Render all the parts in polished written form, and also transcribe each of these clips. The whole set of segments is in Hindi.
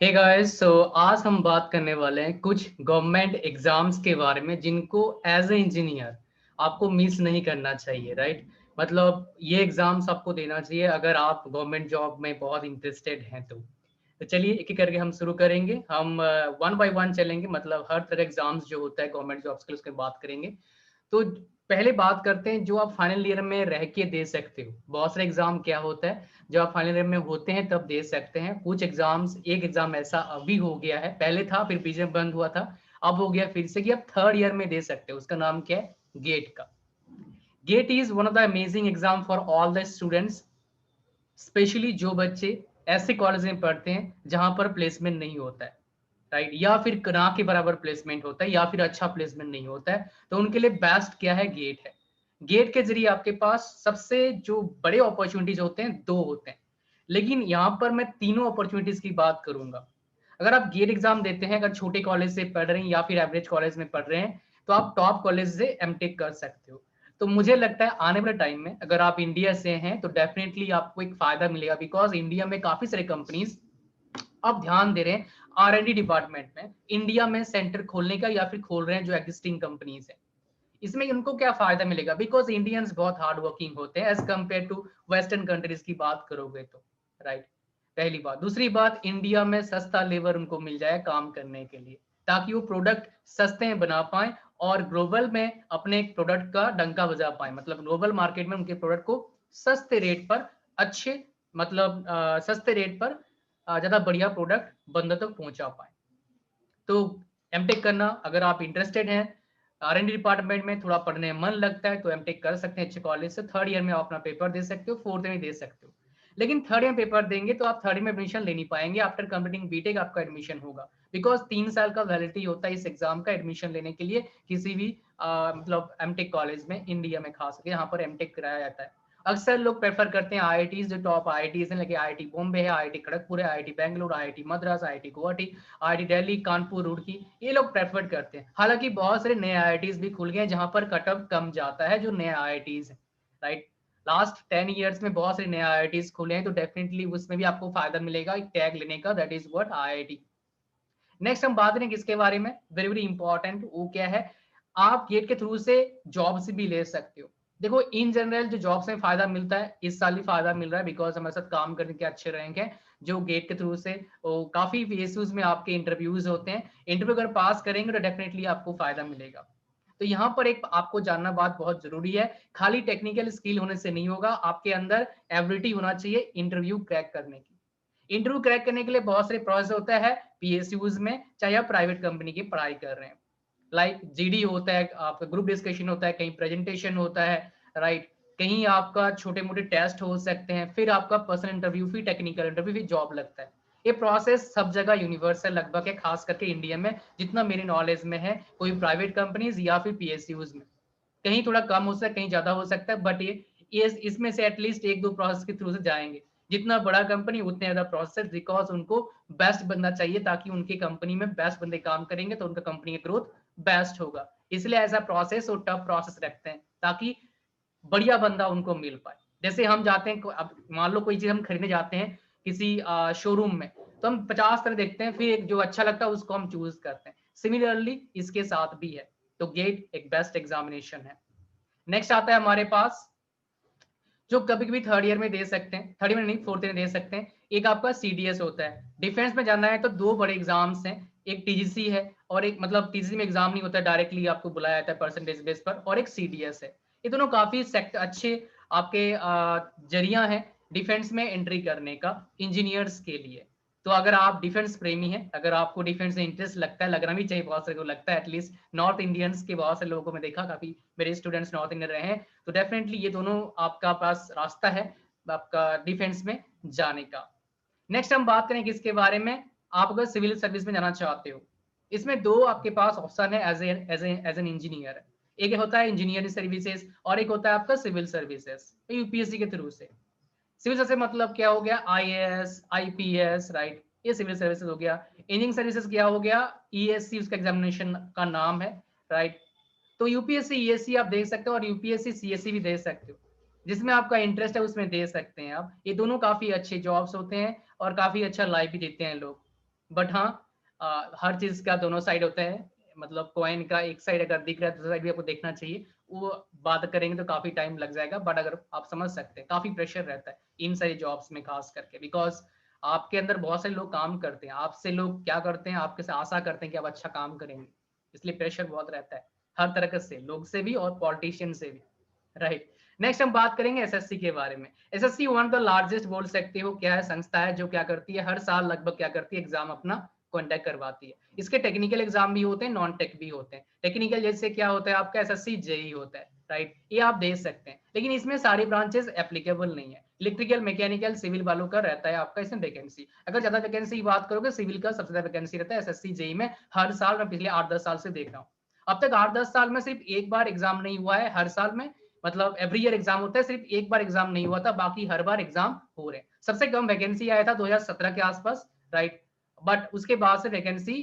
हे गाइस, सो आज हम बात करने वाले हैं कुछ गवर्नमेंट एग्जाम्स के बारे में जिनको एज ए इंजीनियर आपको मिस नहीं करना चाहिए, राइट। मतलब ये एग्जाम्स आपको देना चाहिए अगर आप गवर्नमेंट जॉब में बहुत इंटरेस्टेड हैं तो चलिए एक एक करके हम शुरू करेंगे। हम वन बाय वन चलेंगे, मतलब हर तरह का एग्जाम्स जो होता है गवर्नमेंट जॉब्स के लिए उसकी बात करेंगे। तो पहले बात करते हैं जो आप फाइनल ईयर में रह के दे सकते हो। बहुत सारे एग्जाम क्या होता है जो आप फाइनल ईयर में होते हैं तब दे सकते हैं। कुछ एग्जाम्स, एक एग्जाम ऐसा अभी हो गया है, पहले था फिर बीच में बंद हुआ था, अब हो गया फिर से कि आप थर्ड ईयर में दे सकते हो। उसका नाम क्या है? गेट का। GATE is one of the amazing exam for all the students, specially जो बच्चे ऐसे कॉलेज में पढ़ते हैं जहां पर प्लेसमेंट नहीं होता है, राइट, या फिर ना के बराबर प्लेसमेंट होता है या फिर अच्छा प्लेसमेंट नहीं होता है, तो उनके लिए बेस्ट क्या है? गेट है। गेट के जरिए आपके पास सबसे जो बड़े अपॉर्चुनिटीज होते हैं दो होते हैं, लेकिन यहाँ पर मैं तीनों अपॉर्चुनिटीज की बात करूंगा। अगर आप गेट एग्जाम देते हैं, अगर छोटे कॉलेज से पढ़ रहे हैं या फिर एवरेज कॉलेज में पढ़ रहे हैं, तो आप टॉप कॉलेज से एमटेक कर सकते हो। तो मुझे लगता है आने वाले टाइम में अगर आप इंडिया से हैं तो डेफिनेटली आपको एक फायदा मिलेगा, बिकॉज इंडिया में काफी सारे कंपनीज अब ध्यान दे रहे हैं R&D डिपार्टमेंट में इंडिया में सेंटर खोलने का, या फिर खोल रहे हैं जो एग्जिस्टिंग कंपनीज है। इसमें उनको क्या फायदा मिलेगा? बिकॉज इंडियंस बहुत हार्ड वर्किंग होते हैं as compare to western countries की बात करोगे तो, राइट। पहली बात। दूसरी बात, इंडिया में सस्ता लेबर उनको मिल जाए काम करने के लिए, ताकि वो प्रोडक्ट सस्ते में बना पाए और ग्लोबल में अपने प्रोडक्ट का डंका बजा पाए। मतलब ग्लोबल मार्केट में उनके प्रोडक्ट को सस्ते रेट पर, अच्छे मतलब सस्ते रेट पर ज्यादा बढ़िया प्रोडक्ट बंदर तक पहुंचा पाए। तो एमटेक करना, अगर आप इंटरेस्टेड हैं R&D डिपार्टमेंट में, थोड़ा पढ़ने में मन लगता है, तो एमटेक कर सकते हैं अच्छे कॉलेज से। थर्ड ईयर में आप अपना पेपर दे सकते हो, फोर्थ में दे सकते हो। लेकिन थर्ड ईयर पेपर देंगे तो आप थर्ड ईयर में एडमिशन ले नहीं पाएंगे। आफ्टर कंप्लीटिंग बीटेक आपका एडमिशन होगा, बिकॉज 3 साल का वैलिडिटी होता है इस एग्जाम का एडमिशन लेने के लिए किसी भी मतलब एमटेक कॉलेज में इंडिया में, खास करके यहाँ पर एमटेक कराया जाता है। अक्सर लोग प्रेफर करते हैं आईआईटीज, जो टॉप आईआईटीज हैं, लेकिन आईआईटी बॉम्बे है, आईआईटी खड़गपुर है, IIT Bangalore, IIT Madras, IIT Guwahati, IIT Delhi, Kanpur, Roorkee, ये लोग प्रेफर करते हैं। हालांकि बहुत सारे नए आईआईटीज भी खुल गए हैं जहां पर कट ऑफ कम जाता है, जो नए आईआईटीज हैं, राइट। लास्ट 10 ईयर्स में बहुत सारे नए आईआईटीज खुले हैं, तो डेफिनेटली उसमें भी आपको फायदा मिलेगा एक टैग लेने का, that is what IIT. Next हम बात करें किसके बारे में, वेरी वेरी इंपॉर्टेंट, वो क्या है? आप गेट के थ्रू से जॉब से भी ले सकते हो। देखो इन जनरल जो जॉब्स में फायदा मिलता है, इस साल ही फायदा मिल रहा है, बिकॉज हमारे साथ काम करने के अच्छे रैंक है जो गेट के थ्रू से। काफी पीएसयूज में आपके इंटरव्यूज होते हैं, इंटरव्यू अगर पास करेंगे तो डेफिनेटली आपको फायदा मिलेगा। तो यहाँ पर एक आपको जानना बात बहुत जरूरी है, खाली टेक्निकल स्किल होने से नहीं होगा, आपके अंदर एबिलिटी होना चाहिए इंटरव्यू क्रैक करने की। इंटरव्यू क्रैक करने के लिए बहुत सारे प्रोसेस होता है पीएसयूज में, चाहे आप प्राइवेट कंपनी की पढ़ाई कर रहे हैं। लाइक जीडी होता है, आपका ग्रुप डिस्कशन होता है, कहीं प्रेजेंटेशन होता है, राइट, कहीं आपका छोटे मोटे टेस्ट हो सकते हैं, फिर आपका पर्सनल इंटरव्यू, फिर टेक्निकल इंटरव्यू, फिर जॉब लगता है। ये प्रोसेस सब जगह यूनिवर्सल लगभग है, खास करके इंडिया में जितना मेरी नॉलेज में है, कोई प्राइवेट कंपनीज या फिर पीएसयूज में। कहीं थोड़ा कम हो सकता है, कहीं ज्यादा हो सकता है, बट ये इसमें से एटलीस्ट एक दो प्रोसेस के थ्रू से जाएंगे। जितना बड़ा कंपनी उतने ज्यादा प्रोसेस, बिकॉज उनको बेस्ट बनना चाहिए, ताकि उनकी कंपनी में बेस्ट बंदे काम करेंगे तो उनका कंपनी का ग्रोथ बेस्ट होगा। इसलिए ऐसा प्रोसेस और टफ प्रोसेस रखते हैं, ताकि बढ़िया बंदा उनको मिल पाए। जैसे हम जाते हैं, अब मान लो कोई चीज हम खरीदने जाते हैं किसी शोरूम में, तो हम 50 तरह देखते हैं, फिर एक जो अच्छा लगता है उसको हम चूज करते हैं। सिमिलरली इसके साथ भी है। तो गेट एक बेस्ट एग्जामिनेशन है। नेक्स्ट आता है हमारे पास, जो कभी कभी थर्ड ईयर में दे सकते हैं, थर्ड ईयर में नहीं फोर्थ ईयर में दे सकते हैं। एक आपका सीडीएस होता है। डिफेंस में जाना है तो दो बड़े एग्जाम्स हैं, एक टीजीसी है, और एक मतलब टीजीसी में एग्जाम नहीं होता है, डायरेक्टली आपको बुलाया जाता है परसेंटेज बेस पर, और एक सीडीएस है। ये दोनों काफी अच्छे आपके जरिया है डिफेंस में एंट्री करने का इंजीनियर्स के लिए। तो अगर आप डिफेंस प्रेमी हैं, अगर आपको डिफेंस में इंटरेस्ट लगता है, लगना भी चाहिए, बहुत सारे को लगता है, एटलीस्ट नॉर्थ इंडियंस के बहुत से लोगों को मैं देखा, काफी मेरे स्टूडेंट्स नॉर्थ इंडियन रहे हैं, तो डेफिनेटली ये दोनों आपका पास रास्ता है आपका डिफेंस में जाने का। नेक्स्ट हम बात करें किसके बारे में, आप अगर सिविल सर्विस में जाना चाहते हो, इसमें दो आपके पास ऑप्शन है एज एन इंजीनियर। एक होता है इंजीनियरिंग सर्विसेज और एक होता है आपका सिविल सर्विसेज, यूपीएससी के थ्रू से। सिविल सर्विस मतलब क्या हो गया? आईएएस, आईपीएस, राइट, ये सिविल सर्विसेज हो गया। इंजीनियरिंग सर्विसेज क्या हो गया? ईएससी उसका एग्जामिनेशन का नाम है, राइट। तो यूपीएससी ईएससी आप देख सकते हो, और यूपीएससी सीएससी भी दे सकते हो, जिसमें आपका इंटरेस्ट है उसमें दे सकते हैं आप। ये दोनों काफी अच्छे जॉब्स होते हैं और काफी अच्छा लाइफ भी देते हैं लोग। बट हाँ, हर चीज का दोनों साइड होता है, मतलब कॉइन का एक साइड अगर दिख रहा है दूसरा साइड भी आपको देखना चाहिए। वो बात करेंगे तो काफी टाइम लग जाएगा, बट अगर आप समझ सकते हैं काफी प्रेशर रहता है इन सारी जॉब्स में खास करके, बिकॉज आपके अंदर बहुत सारे लोग काम करते हैं, आपसे लोग क्या करते हैं, आपके से आशा करते हैं कि आप अच्छा काम करेंगे, इसलिए प्रेशर बहुत रहता है हर तरह से, लोग से भी और पॉलिटिशियन से भी, राइट। नेक्स्ट हम बात करेंगे एसएससी के बारे में। SSC one of the largest बोल सकते हो क्या है, संस्था है जो क्या करती है, हर साल लगभग क्या करती है, एग्जाम अपना कॉन्डक्ट करवाती है। इसके टेक्निकल एग्जाम भी होते हैं, नॉन टेक भी होते हैं। टेक्निकल जैसे क्या होता है आपका, एसएससी जेई होता है, राइट, ये आप दे सकते हैं, लेकिन इसमें सारी ब्रांचेस एप्लीकेबल नहीं है। इलेक्ट्रिकल, मैकेनिकल, सिविल वालों का रहता है आपका इसमें वैकेंसी। अगर ज्यादा वैकेंसी की बात करोगे, सिविल का सबसे ज्यादा वैकेंसी रहता है एसएससी जेई में हर साल। मैं पिछले 8-10 साल से देख रहा हूँ, अब तक 8-10 साल में सिर्फ एक बार एग्जाम नहीं हुआ है हर साल में, मतलब एवरी ईयर एग्जाम होता है, सिर्फ एक बार एग्जाम नहीं हुआ था, बाकी हर बार एग्जाम हो रहे हैं। सबसे कम वैकेंसी आया था 2017 के आसपास, राइट, बट उसके बाद से वैकेंसी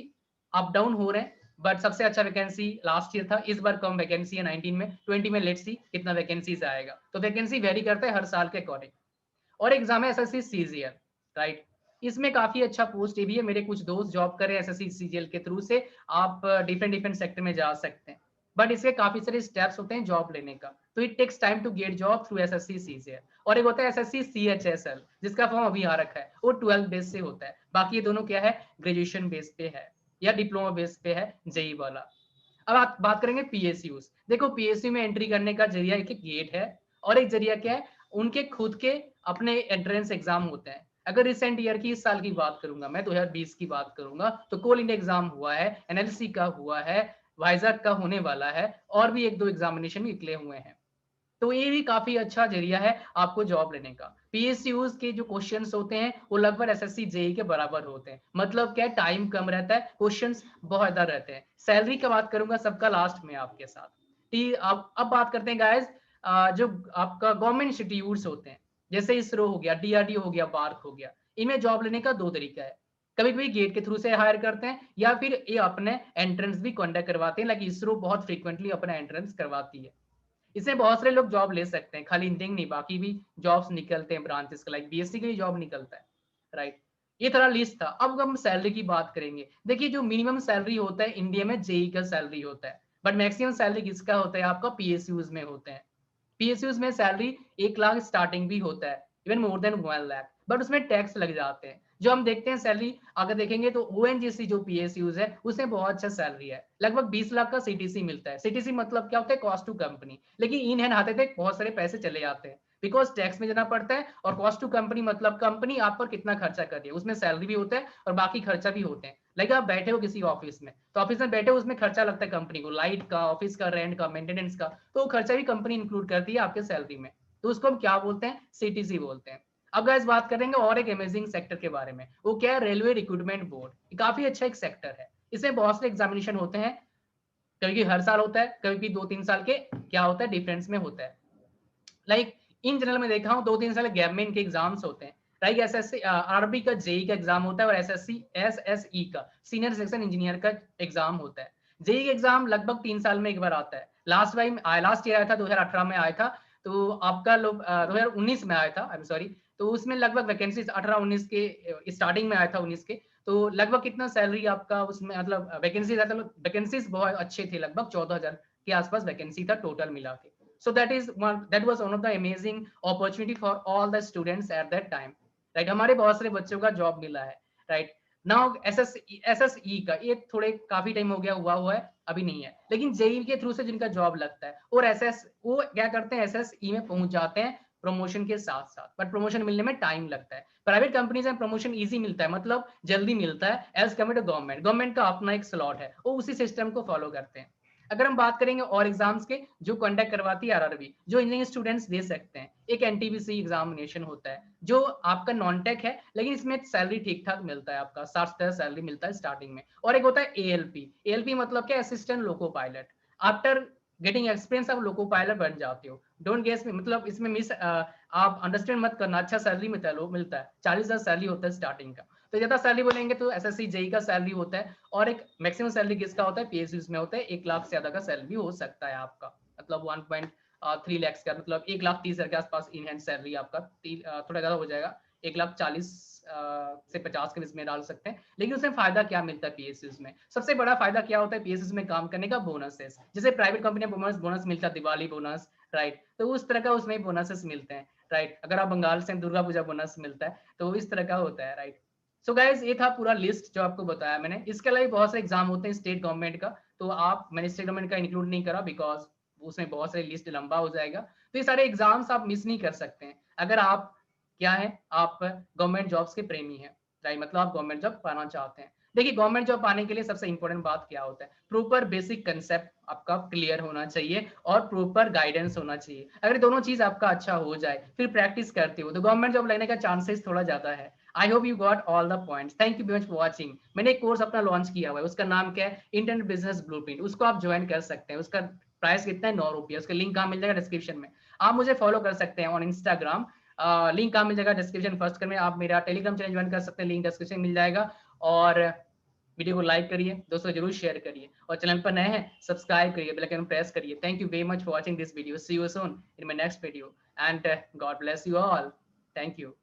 अप डाउन हो रहे हैं। बट सबसे अच्छा वैकेंसी लास्ट ईयर था, इस बार कम वैकेंसी है 19 में, 20 में लेट्स सी कितना वैकेंसी आएगा। तो वैकेंसी वेरी करता है हर साल के अकॉर्डिंग। और एग्जाम है एसएससी सीजीएल, राइट, इसमें काफी अच्छा पोस्ट ये भी है, मेरे कुछ दोस्त जॉब कर रहे हैं एसएससी सीजीएल के थ्रू से। आप डिफरेंट डिफरेंट सेक्टर में जा सकते हैं, बट इसके काफी सारे स्टेप्स होते हैं जॉब लेने का, तो it takes time to get job through SSC CGL. और एक होता है एसएससी सीएचएसएल, जिसका फॉर्म अभी आ रखा है, वो 12 बेस से होता है, बाकी ये दोनों क्या है, ग्रेजुएशन बेस पे है या डिप्लोमा बेस पे है, जेई वाला। अब आप बात करेंगे पीएसयू। देखो पीएसयू में एंट्री करने का जरिया एक गेट है, और एक जरिया क्या है, उनके खुद के अपने एंट्रेंस एग्जाम होते हैं। अगर रिसेंट ईयर की, इस साल की बात करूंगा मैं, 2020 की बात करूंगा, तो कोल इंडिया एग्जाम हुआ है, एनएलसी का हुआ है, वाइजैक का होने वाला है, और भी एक दो एग्जामिनेशन निकले हुए हैं। तो ये भी काफी अच्छा जरिया है आपको जॉब लेने का। पीएसयूज के जो क्वेश्चंस होते हैं वो लगभग एसएससी जेई के बराबर होते हैं, मतलब क्या, टाइम कम रहता है, क्वेश्चंस बहुत ज्यादा रहते हैं। सैलरी की बात करूंगा सबका लास्ट में आपके साथ। ठीक, अब बात करते हैं गाइस, जो आपका गवर्नमेंट इंस्टीट्यूट्स होते हैं, जैसे इसरो हो गया, डीआरडीओ हो गया, बार्क हो गया, इनमें जॉब लेने का दो तरीका है। कभी कभी गेट के थ्रू से हायर करते हैं, या फिर ये अपने एंट्रेंस भी कंडक्ट करवाते हैं, लाइक इसरो बहुत फ्रीक्वेंटली अपना एंट्रेंस करवाती है। इसमें बहुत सारे लोग जॉब ले सकते हैं, खाली इंजीनियरिंग नहीं, बाकी भी जॉब्स निकलते हैं ब्रांचेस का, लाइक बीएससी के लिए जॉब निकलता है, राइट। ये थोड़ा लिस्ट था। अब हम सैलरी की बात करेंगे। देखिए जो मिनिमम सैलरी होता है इंडिया में, जेई का सैलरी होता है, बट मैक्सिमम सैलरी किसका होता है, आपका पीएसयूज में होते हैं। पीएसयूज में सैलरी 1 लाख स्टार्टिंग भी होता है, even more than 1 lakh, but उसमें टैक्स लग जाते हैं। जो हम देखते हैं सैलरी अगर देखेंगे तो ओएनजीसी जो पीएसयूज है उसमें बहुत अच्छा सैलरी है, लगभग 20 लाख का सीटीसी मिलता है। सीटीसी मतलब क्या होता है, कॉस्ट टू कंपनी, लेकिन इन हैंड हाथे तक बहुत सारे पैसे चले जाते हैं, बिकॉज टैक्स में देना पड़ता है। और कॉस्ट टू कंपनी मतलब कंपनी आप पर कितना खर्चा कर रही है, उसमें सैलरी भी होता है और बाकी खर्चा भी होते हैं। लाइक आप बैठे हो किसी ऑफिस में, तो ऑफिस में बैठे हो, उसमें खर्चा लगता है कंपनी को, लाइट का, ऑफिस का रेंट का, मेंटेनेंस का, तो वो खर्चा भी कंपनी इंक्लूड करती है आपके सैलरी में, तो उसको हम क्या बोलते हैं, सीटीसी बोलते हैं। अब गाइस बात करेंगे और एक अमेजिंग सेक्टर के बारे में, वो क्या है, रेलवे रिक्रूटमेंट बोर्ड। काफी अच्छा एक सेक्टर है, इसमें बहुत से एग्जामिनेशन होते हैं, कभी हर साल होता है, कभी 2-3 साल के क्या होता है डिफरेंस में होता है। लाइक इन जनरल में देखा हूँ 2-3 साल गैप में इनके एग्जाम्स होते हैं। लाइक एसएससी आरबी का जेई का एग्जाम होता है, और एसएससी एसएसई का सीनियर सेक्शन इंजीनियर का एग्जाम होता है। जेई का एग्जाम लगभग 3 साल में एक बार आता है। लास्ट ईयर आया था, 2018 में आया था। तो आपका लोग 2019 में आया था, आई एम सॉरी। तो उसमें लगभग वैकेंसी 18-19 के स्टार्टिंग में आया था, 19 के। तो लगभग कितना सैलरी आपका उसमें, मतलब वैकेंसीज बहुत अच्छे थे, लगभग 14,000 के आसपास वैकेंसी था टोटल मिला के। So that was one of the amazing opportunity for all the students at that time, right। हमारे बहुत सारे बच्चों का जॉब मिला है, right। नाउ एसएसई का ये थोड़े काफी टाइम हो गया हुआ है, अभी नहीं है, लेकिन जेई के थ्रू से जिनका जॉब लगता है, और वो क्या करते हैं, एसएसई में पहुंच जाते हैं प्रमोशन के साथ साथ, बट प्रमोशन मिलने में टाइम लगता है। प्राइवेट कंपनीज में प्रमोशन इजी मिलता है, मतलब जल्दी मिलता है as compare to government. Government का अपना एक स्लॉट है, वो उसी सिस्टम को फॉलो करते हैं। अगर हम बात करेंगे और एग्जाम्स के जो कंडक्ट करवाती है आरआरबी, जो इंजीनियरिंग स्टूडेंट्स दे सकते हैं, एक एनटीपीसी एग्जामिनेशन होता है जो आपका नॉन टेक है, लेकिन इसमें सैलरी ठीक ठाक मिलता है, आपका 60 सैलरी मिलता है स्टार्टिंग में। और एक होता है एएलपी। एएलपी मतलब क्या, assistant loco pilot. After getting experience आप लोको पायलट बन जाते हो। डोंट गेस में, मतलब इसमें मिस आप अंडरस्टैंड मत करना, अच्छा सैलरी मिलता है 40,000 सैलरी होता है स्टार्टिंग का। तो ज्यादा सैलरी बोलेंगे तो एसएससी जेई का सैलरी होता है, और एक मैक्सिमम सैलरी किसका होता है, पीएसयूज में होता है, 1 लाख से ज्यादा का सैलरी हो सकता है आपका, मतलब 1.3 लाख का, मतलब 1,30,000 के आसपास इन हैंड सैलरी आपका, थोड़ा ज्यादा हो जाएगा, 1,40,000 से 50 के बीच में डाल सकते हैं। लेकिन उसमें फायदा क्या मिलता है पीएसयूज में? सबसे बड़ा फायदा क्या होता है पीएसयूज में काम करने का? बोनसेस। जैसे प्राइवेट कंपनी में बोनस मिलता है, दिवाली बोनस, राइट, तो उस तरह का उसमें बोनसेस मिलते हैं, राइट। अगर आप बंगाल से दुर्गा पूजा बोनस मिलता है तो इस तरह का होता है, राइट। सो गाइज ये था पूरा लिस्ट जो आपको बताया मैंने। इसके अलावा बहुत सारे एग्जाम होते हैं स्टेट गवर्नमेंट का, तो आप, मैंने स्टेट गवर्नमेंट का इंक्लूड नहीं करा बिकॉज उसमें बहुत सारे लिस्ट लंबा हो जाएगा। तो ये सारे एग्जाम्स आप मिस नहीं कर सकते हैं अगर आप क्या है, आप गवर्नमेंट जॉब्स के प्रेमी हैं, राइट, मतलब आप गवर्नमेंट जॉब पाना चाहते हैं। देखिए गवर्नमेंट जॉब पाने के लिए सबसे इंपॉर्टेंट बात क्या होता है? प्रॉपर बेसिक कंसेप्ट आपका क्लियर होना चाहिए और प्रॉपर गाइडेंस होना चाहिए। अगर दोनों चीज आपका अच्छा हो जाए, फिर प्रैक्टिस करते हो, तो गवर्नमेंट जॉब लेने का चांसेस थोड़ा ज्यादा है। I hope you got all the points. Thank you very much for watching. मैंने एक कोर्स अपना लॉन्च किया हुआ है, उसका नाम क्या है? Internet business blueprint. उसको आप ज्वाइन कर सकते हैं। उसका प्राइस कितना है? 9 रुपये। उसका लिंक कहाँ मिल जाएगा? डिस्क्रिप्शन में। आप मुझे फॉलो कर सकते हैं ऑन इंस्टाग्राम, लिंक कहाँ मिल जाएगा? डिस्क्रिप्शन फर्स्ट में। आप मेरा टेलीग्राम चैनल ज्वाइन कर सकते हैं, लिंक डिस्क्रिप्शन मिल जाएगा। और वीडियो को लाइक करिए, दोस्तों जरूर शेयर करिए, और चैनल पर नए हैं सब्सक्राइब करिए, बेल आइकन प्रेस करिए। Thank you very much for watching this video. See you soon in my next video and God bless you all. Thank you.